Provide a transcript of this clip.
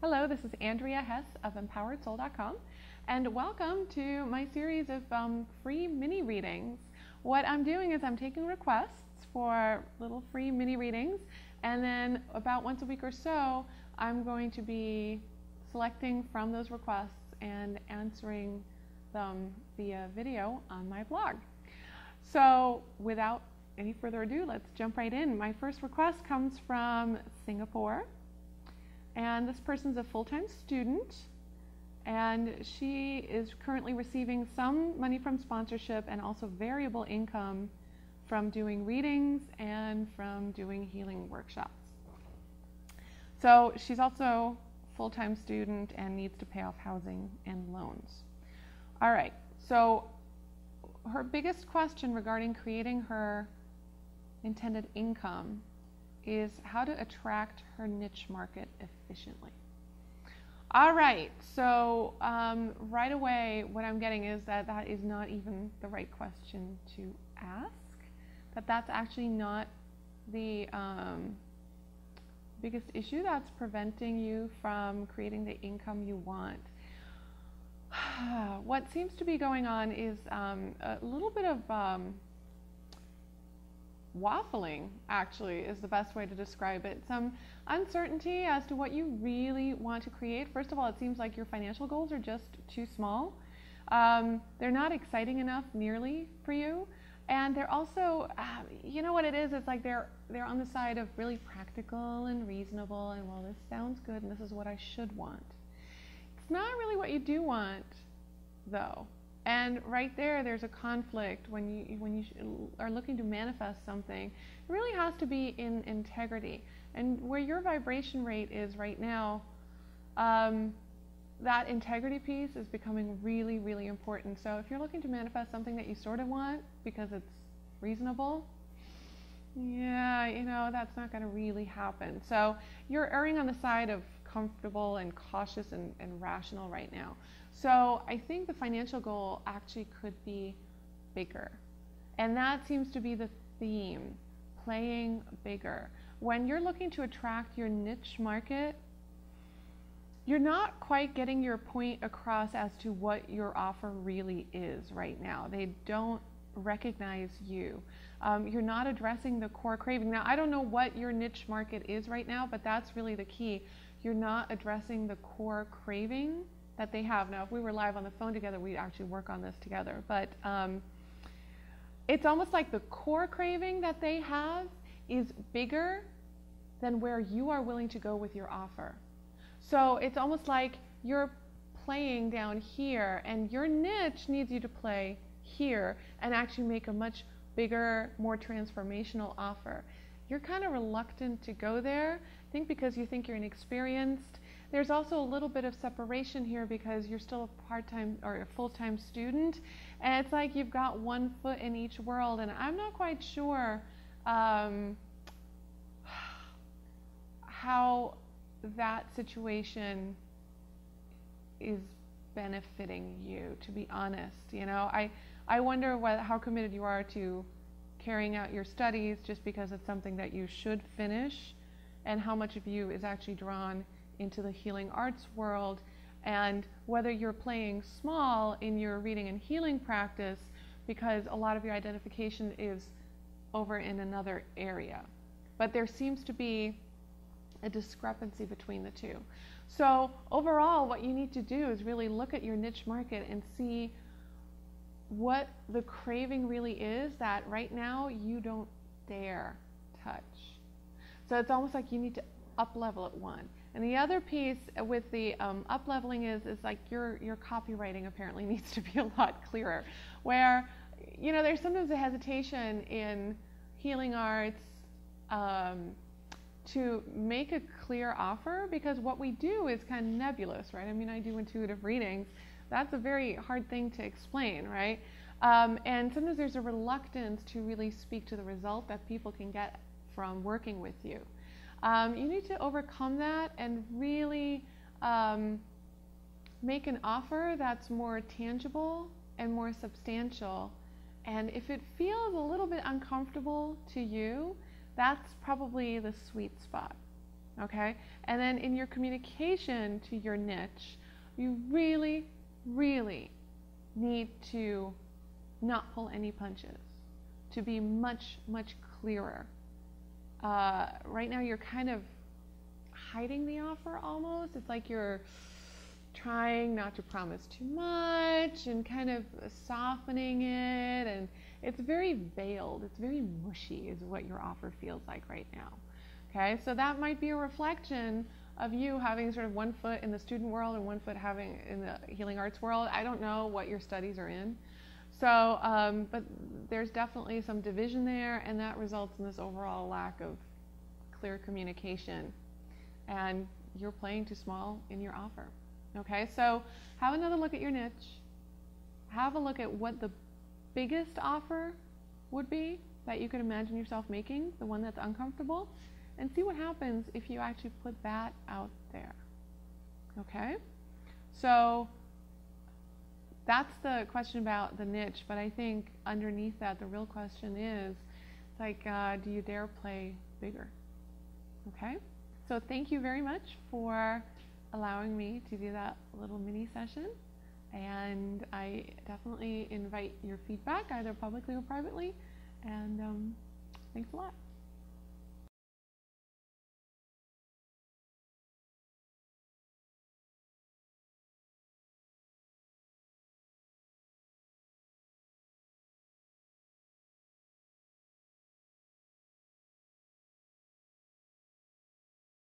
Hello, this is Andrea Hess of EmpoweredSoul.com, and welcome to my series of free mini readings. What I'm doing is I'm taking requests for little free mini readings, and then about once a week or so, I'm going to be selecting from those requests and answering them via video on my blog. So without any further ado, let's jump right in. My first request comes from Singapore. And this person's a full-time student, and she is currently receiving some money from sponsorship and also variable income from doing readings and from doing healing workshops. So she's also a full-time student and needs to pay off housing and loans. All right, so her biggest question regarding creating her intended income is how to attract her niche market efficiently. All right, so right away what I'm getting is that that is not even the right question to ask, that's actually not the biggest issue that's preventing you from creating the income you want. What seems to be going on is a little bit of waffling, actually, is the best way to describe it. Some uncertainty as to what you really want to create. First of all, it seems like your financial goals are just too small. They're not exciting enough nearly for you. And they're also, you know what it is? It's like they're on the side of really practical and reasonable and, well, this sounds good and this is what I should want. It's not really what you do want, though. And right there's a conflict when you are looking to manifest something. It really has to be in integrity. And where your vibration rate is right now, that integrity piece is becoming really, really important. So if you're looking to manifest something that you sort of want because it's reasonable, yeah, you know, that's not going to really happen. So you're erring on the side of comfortable and cautious and rational right now. So I think the financial goal actually could be bigger. And that seems to be the theme, playing bigger. When you're looking to attract your niche market, you're not quite getting your point across as to what your offer really is right now. They don't recognize you. You're not addressing the core craving. Now, I don't know what your niche market is right now, but that's really the key. You're not addressing the core craving that they have. Now, if we were live on the phone together, we'd actually work on this together. But it's almost like the core craving that they have is bigger than where you are willing to go with your offer. So it's almost like you're playing down here, and your niche needs you to play here and actually make a much bigger, more transformational offer. You're kind of reluctant to go there, I think because you think you're inexperienced. There's also a little bit of separation here because you're still a part-time or a full-time student, and it's like you've got one foot in each world, and I'm not quite sure how that situation is benefiting you, to be honest. You know, I wonder how committed you are to carrying out your studies just because it's something that you should finish, and how much of you is actually drawn into the healing arts world, and whether you're playing small in your reading and healing practice because a lot of your identification is over in another area. But there seems to be a discrepancy between the two. So overall, what you need to do is really look at your niche market and see what the craving really is that right now you don't dare touch. So it's almost like you need to up-level at one. And the other piece with the up-leveling is like your copywriting apparently needs to be a lot clearer. Where, you know, there's sometimes a hesitation in healing arts to make a clear offer, because what we do is kind of nebulous, right? I mean, I do intuitive readings. That's a very hard thing to explain, right? And sometimes there's a reluctance to really speak to the result that people can get from working with you. You need to overcome that and really make an offer that's more tangible and more substantial. And if it feels a little bit uncomfortable to you, that's probably the sweet spot. Okay? And then in your communication to your niche, you really, really need to not pull any punches, to be much, much clearer. Right now you're kind of hiding the offer almost. It's like you're trying not to promise too much and kind of softening it, and it's very veiled, it's very mushy is what your offer feels like right now. Okay, so that might be a reflection of you having sort of one foot in the student world and one foot having in the healing arts world. I don't know what your studies are in. So, but there's definitely some division there, and that results in this overall lack of clear communication. And you're playing too small in your offer. Okay, so have another look at your niche. Have a look at what the biggest offer would be that you could imagine yourself making, the one that's uncomfortable, and see what happens if you actually put that out there. Okay, so that's the question about the niche, but I think underneath that, the real question is, like, do you dare play bigger? Okay, so thank you very much for allowing me to do that little mini session, and I definitely invite your feedback, either publicly or privately, and thanks a lot.